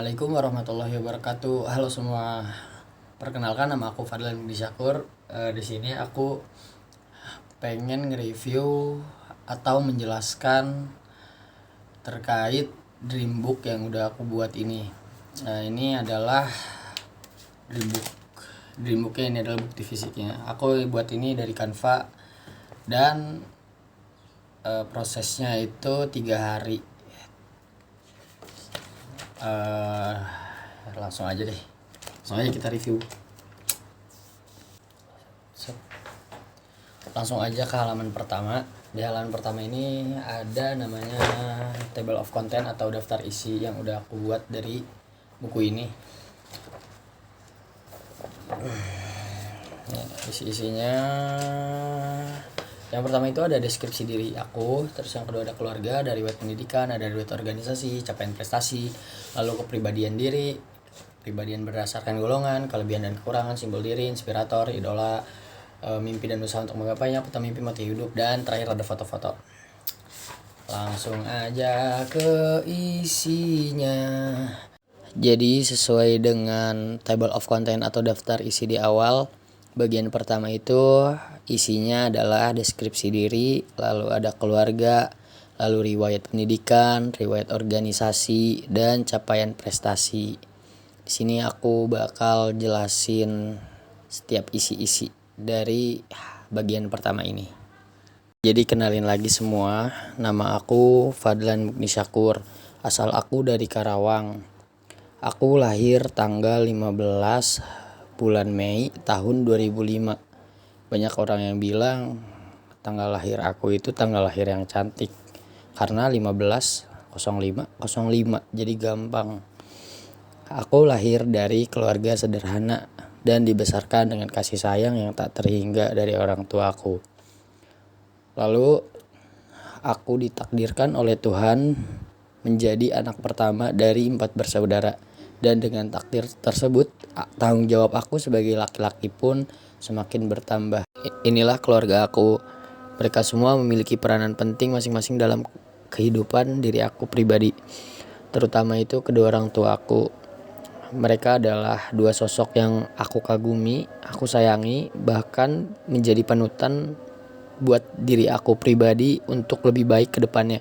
Assalamualaikum warahmatullahi wabarakatuh. Halo semua. Perkenalkan, nama aku Fadlan Syakur. Di sini aku pengen nge-review atau menjelaskan terkait Dreambook yang udah aku buat ini. Ini adalah Dreambook. Dreambooknya ini adalah bukti fisiknya. Aku buat ini dari Canva dan prosesnya itu 3 hari. Langsung aja kita review. Langsung aja ke halaman pertama. Di halaman pertama ini ada namanya table of content atau daftar isi yang udah aku buat dari buku ini. Isi-isinya, yang pertama itu ada deskripsi diri aku, terus yang kedua ada keluarga, ada riwayat pendidikan, ada riwayat organisasi, capaian prestasi, lalu kepribadian diri, kepribadian berdasarkan golongan, kelebihan dan kekurangan, simbol diri, inspirator, idola, mimpi dan usaha untuk menggapainya, peta mimpi, motif hidup, dan terakhir ada foto-foto. Langsung aja ke isinya. Jadi sesuai dengan table of content atau daftar isi di awal, bagian pertama itu isinya adalah deskripsi diri, lalu ada keluarga, lalu riwayat pendidikan, riwayat organisasi, dan capaian prestasi. Di sini aku bakal jelasin setiap isi-isi dari bagian pertama ini. Jadi kenalin lagi semua, nama aku Fadlan Syakur, asal aku dari Karawang. Aku lahir tanggal 15 bulan Mei tahun 2005. Banyak orang yang bilang tanggal lahir aku itu tanggal lahir yang cantik karena 15/05/05, jadi gampang. Aku lahir dari keluarga sederhana dan dibesarkan dengan kasih sayang yang tak terhingga dari orang tuaku. Lalu aku ditakdirkan oleh Tuhan menjadi anak pertama dari 4 bersaudara. Dan dengan takdir tersebut, tanggung jawab aku sebagai laki-laki pun semakin bertambah. Inilah keluarga aku. Mereka semua memiliki peranan penting masing-masing dalam kehidupan diri aku pribadi. Terutama itu kedua orang tua aku. Mereka adalah dua sosok yang aku kagumi, aku sayangi, bahkan menjadi panutan buat diri aku pribadi untuk lebih baik ke depannya.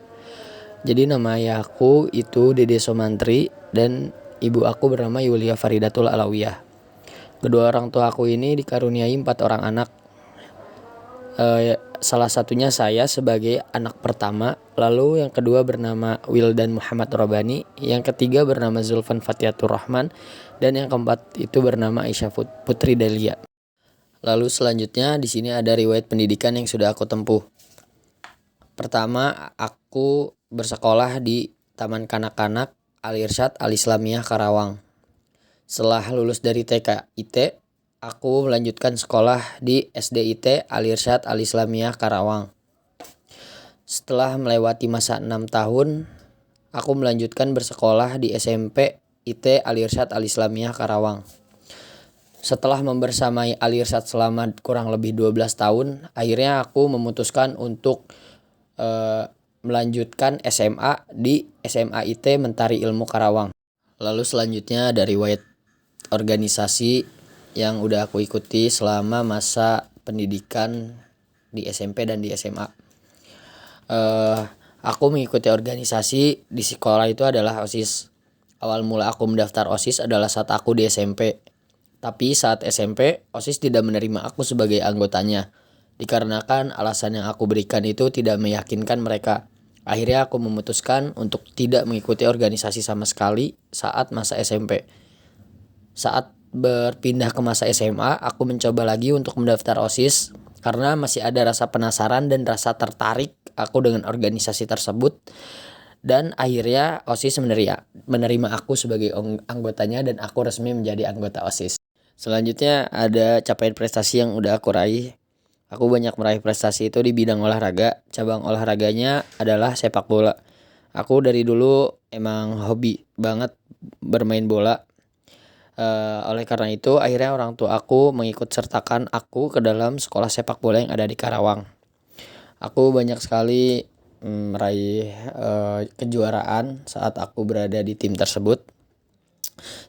Jadi nama ayah aku itu Dede Somantri dan ibu aku bernama Yulia Faridatul Alawiyah. Kedua orang tua aku ini dikaruniai 4 orang anak. Salah satunya saya sebagai anak pertama. Lalu yang kedua bernama Wildan Muhammad Robani. Yang ketiga bernama Zulfan Fatiatur Rahman. Dan yang keempat itu bernama Aisyah Putri Delia. Lalu selanjutnya di sini ada riwayat pendidikan yang sudah aku tempuh. Pertama, aku bersekolah di Taman Kanak-Kanak Al-Irsyad Al-Islamiyah Karawang. Setelah lulus dari TK IT, aku melanjutkan sekolah di SDIT Al-Irsyad Al-Islamiyah Karawang. Setelah melewati masa 6 tahun, aku melanjutkan bersekolah di SMP IT Al-Irsyad Al-Islamiyah Karawang. Setelah membersamai Al-Irsyad selama kurang lebih 12 tahun, akhirnya aku memutuskan untuk melanjutkan SMA di SMA IT Mentari Ilmu Karawang. Lalu selanjutnya ada riwayat organisasi yang udah aku ikuti selama masa pendidikan di SMP dan di SMA. Aku mengikuti organisasi di sekolah itu adalah OSIS. Awal mula aku mendaftar OSIS adalah saat aku di SMP. Tapi saat SMP, OSIS tidak menerima aku sebagai anggotanya. Dikarenakan alasan yang aku berikan itu tidak meyakinkan mereka. Akhirnya aku memutuskan untuk tidak mengikuti organisasi sama sekali saat masa SMP. Saat berpindah ke masa SMA, aku mencoba lagi untuk mendaftar OSIS karena masih ada rasa penasaran dan rasa tertarik aku dengan organisasi tersebut. Dan akhirnya OSIS menerima aku sebagai anggotanya dan aku resmi menjadi anggota OSIS. Selanjutnya ada capaian prestasi yang udah aku raih. Aku banyak meraih prestasi itu di bidang olahraga. Cabang olahraganya adalah sepak bola. Aku dari dulu emang hobi banget bermain bola. Oleh karena itu, akhirnya orang tua aku mengikut sertakan aku ke dalam sekolah sepak bola yang ada di Karawang. Aku banyak sekali meraih kejuaraan saat aku berada di tim tersebut.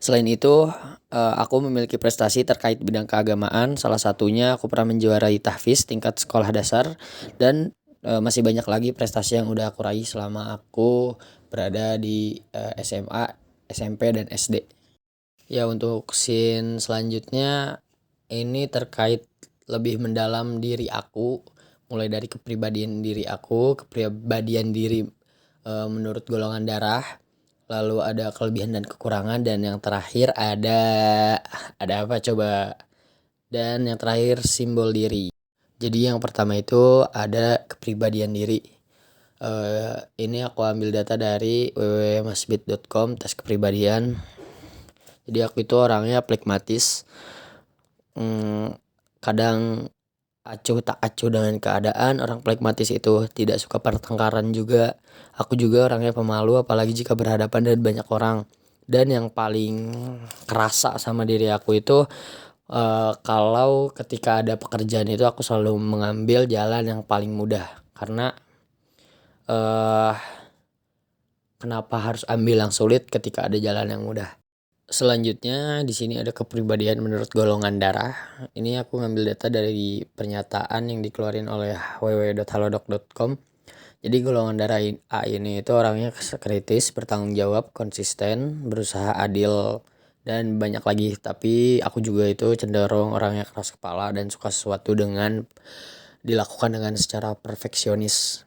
Selain itu, aku memiliki prestasi terkait bidang keagamaan. Salah satunya aku pernah menjuarai tahfiz tingkat sekolah dasar dan masih banyak lagi prestasi yang udah aku raih selama aku berada di SMA, SMP dan SD. Ya, untuk scene selanjutnya ini terkait lebih mendalam diri aku, mulai dari kepribadian diri aku, kepribadian diri menurut golongan darah, lalu ada kelebihan dan kekurangan, dan yang terakhir ada apa coba? Dan yang terakhir simbol diri. Jadi yang pertama itu ada kepribadian diri. Ini aku ambil data dari www.masbid.com tes kepribadian. Jadi aku itu orangnya pragmatis, kadang acuh tak acuh dengan keadaan. Orang pragmatis itu tidak suka pertengkaran juga. Aku juga orangnya pemalu apalagi jika berhadapan dengan banyak orang. Dan yang paling kerasa sama diri aku itu kalau ketika ada pekerjaan itu aku selalu mengambil jalan yang paling mudah. Karena kenapa harus ambil yang sulit ketika ada jalan yang mudah? Selanjutnya di sini ada kepribadian menurut golongan darah. Ini aku ngambil data dari pernyataan yang dikeluarin oleh www.halodoc.com. Jadi golongan darah A ini itu orangnya kritis, bertanggung jawab, konsisten, berusaha adil, dan banyak lagi. Tapi aku juga itu cenderung orangnya keras kepala dan suka sesuatu dengan dilakukan dengan secara perfeksionis.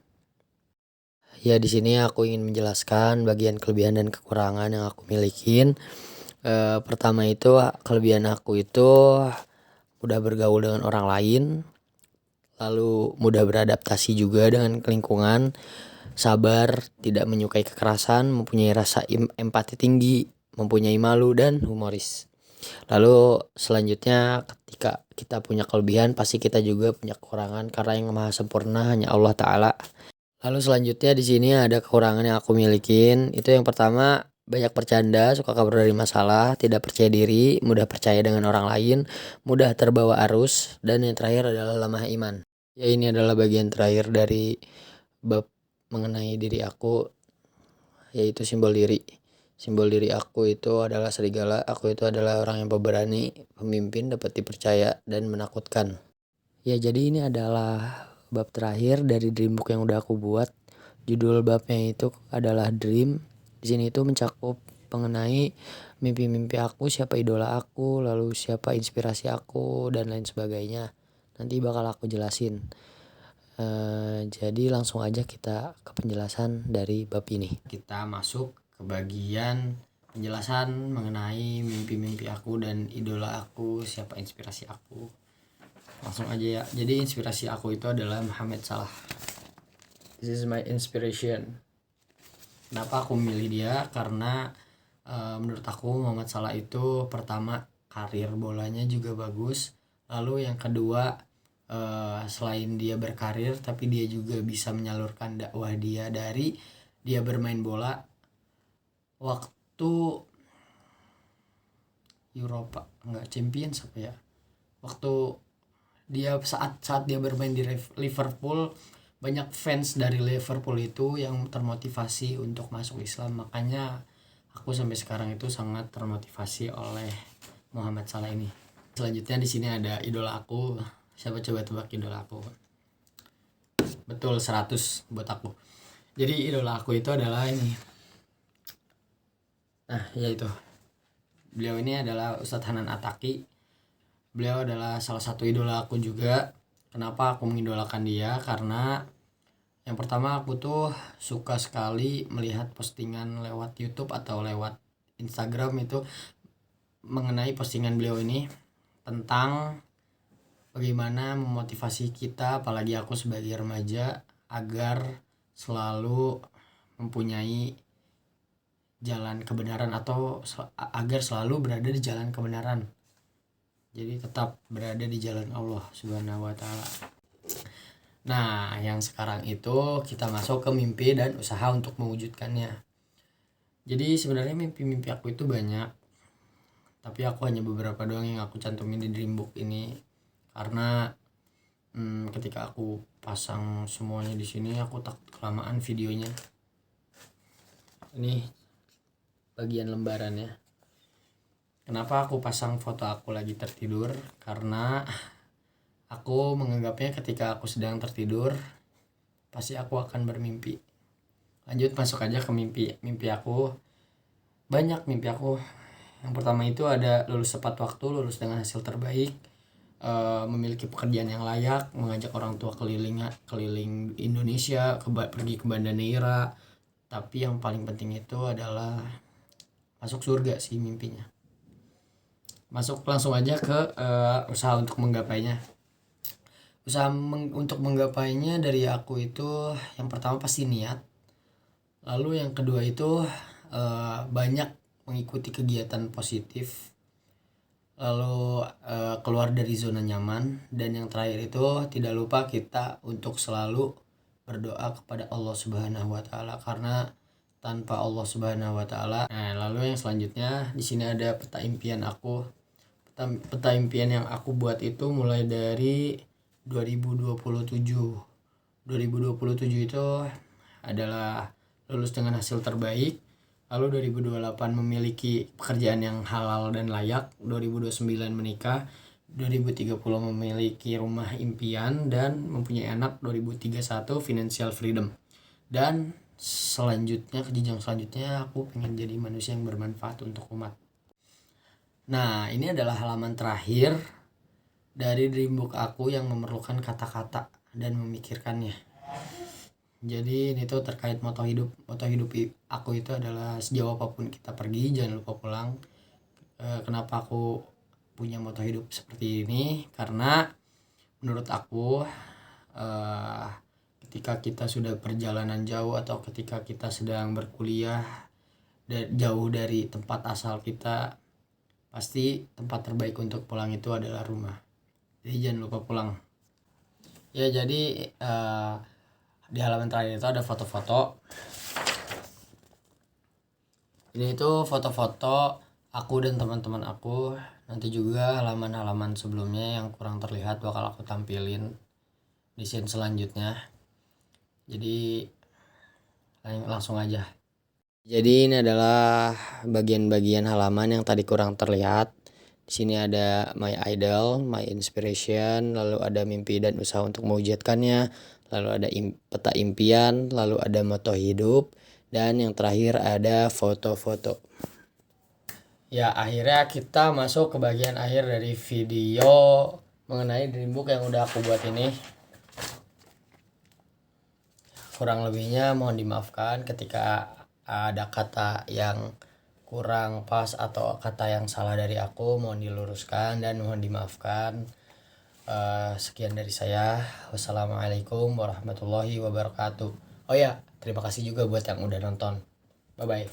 Ya, di sini aku ingin menjelaskan bagian kelebihan dan kekurangan yang aku milikin. Pertama itu kelebihan aku itu mudah bergaul dengan orang lain, lalu mudah beradaptasi juga dengan lingkungan, sabar, tidak menyukai kekerasan, mempunyai rasa empati tinggi, mempunyai malu, dan humoris. Lalu selanjutnya ketika kita punya kelebihan pasti kita juga punya kekurangan karena yang maha sempurna hanya Allah Ta'ala. Lalu selanjutnya di sini ada kekurangan yang aku milikin. Itu yang pertama, banyak bercanda, suka kabur dari masalah, tidak percaya diri, mudah percaya dengan orang lain, mudah terbawa arus, dan yang terakhir adalah lemah iman. Ya, ini adalah bagian terakhir dari bab mengenai diri aku, yaitu simbol diri. Simbol diri aku itu adalah serigala. Aku itu adalah orang yang pemberani, pemimpin, dapat dipercaya, dan menakutkan. Ya, jadi ini adalah bab terakhir dari dream book yang udah aku buat. Judul babnya itu adalah Dream. Di sini itu mencakup mengenai mimpi-mimpi aku, siapa idola aku, lalu siapa inspirasi aku, dan lain sebagainya. Nanti bakal aku jelasin. Jadi langsung aja kita ke penjelasan dari bab ini. Kita masuk ke bagian penjelasan mengenai mimpi-mimpi aku dan idola aku, siapa inspirasi aku. Langsung aja ya. Jadi inspirasi aku itu adalah Muhammad Salah. This is my inspiration. Kenapa aku memilih dia? Karena menurut aku Muhammad Salah itu pertama karir bolanya juga bagus. Lalu yang kedua, selain dia berkarir tapi dia juga bisa menyalurkan dakwah dia dari dia bermain bola waktu Eropa, enggak Champions apa ya, waktu dia saat dia bermain di Liverpool, banyak fans dari Liverpool itu yang termotivasi untuk masuk Islam. Makanya aku sampai sekarang itu sangat termotivasi oleh Muhammad Salah ini. Selanjutnya di sini ada idola aku. Siapa coba tebak idola aku? Betul, 100 buat aku. Jadi idola aku itu adalah ini. Nah, yaitu beliau ini adalah Ustadz Hanan Attaqi. Beliau adalah salah satu idola aku juga. Kenapa aku mengidolakan dia? Karena yang pertama aku tuh suka sekali melihat postingan lewat YouTube atau lewat Instagram itu mengenai postingan beliau ini tentang bagaimana memotivasi kita, apalagi aku sebagai remaja, agar selalu mempunyai jalan kebenaran atau agar selalu berada di jalan kebenaran. Jadi tetap berada di jalan Allah Subhanahu wa Ta'ala. Nah, yang sekarang itu kita masuk ke mimpi dan usaha untuk mewujudkannya. Jadi sebenarnya mimpi-mimpi aku itu banyak, tapi aku hanya beberapa doang yang aku cantumin di dream book ini. Karena ketika aku pasang semuanya di sini aku takut kelamaan videonya. Ini bagian lembarannya. Kenapa aku pasang foto aku lagi tertidur? Karena aku menganggapnya ketika aku sedang tertidur, pasti aku akan bermimpi. Lanjut masuk aja ke mimpi. Mimpi aku, banyak mimpi aku. Yang pertama itu ada lulus tepat waktu, lulus dengan hasil terbaik, memiliki pekerjaan yang layak, mengajak orang tua keliling Indonesia, pergi ke Banda Neira. Tapi yang paling penting itu adalah masuk surga sih mimpinya. Masuk langsung aja ke usaha untuk menggapainya. Untuk menggapainya dari aku itu yang pertama pasti niat. Lalu yang kedua itu banyak mengikuti kegiatan positif. Lalu keluar dari zona nyaman. Dan yang terakhir itu tidak lupa kita untuk selalu berdoa kepada Allah Subhanahu wa taala, karena tanpa Allah Subhanahu wa taala. Nah, lalu yang selanjutnya di sini ada peta impian aku. Peta impian yang aku buat itu mulai dari 2027. 2027 itu adalah lulus dengan hasil terbaik. Lalu 2028 memiliki pekerjaan yang halal dan layak. 2029 menikah. 2030 memiliki rumah impian dan mempunyai anak. 2031 financial freedom. Dan selanjutnya, ke jenjang selanjutnya, aku pengen jadi manusia yang bermanfaat untuk umat. Nah, ini adalah halaman terakhir dari dreambook aku yang memerlukan kata-kata dan memikirkannya. Jadi ini tuh terkait moto hidup. Moto hidup aku itu adalah sejauh apapun kita pergi, jangan lupa pulang. Kenapa aku punya moto hidup seperti ini? Karena menurut aku ketika kita sudah perjalanan jauh atau ketika kita sedang berkuliah jauh dari tempat asal kita, pasti tempat terbaik untuk pulang itu adalah rumah. Jadi jangan lupa pulang. Ya, jadi di halaman terakhir itu ada foto-foto. Ini itu foto-foto aku dan teman-teman aku. Nanti juga halaman-halaman sebelumnya yang kurang terlihat bakal aku tampilin di scene selanjutnya. Jadi langsung aja. Jadi ini adalah bagian-bagian halaman yang tadi kurang terlihat. Di sini ada my idol, my inspiration, lalu ada mimpi dan usaha untuk mewujudkannya, lalu ada peta impian, lalu ada moto hidup, dan yang terakhir ada foto-foto. Ya, akhirnya kita masuk ke bagian akhir dari video mengenai dreambook yang udah aku buat ini. Kurang lebihnya mohon dimaafkan ketika ada kata yang kurang pas atau kata yang salah dari aku, mohon diluruskan dan mohon dimaafkan. Sekian dari saya. Wassalamualaikum warahmatullahi wabarakatuh. Oh ya, terima kasih juga buat yang udah nonton. Bye bye.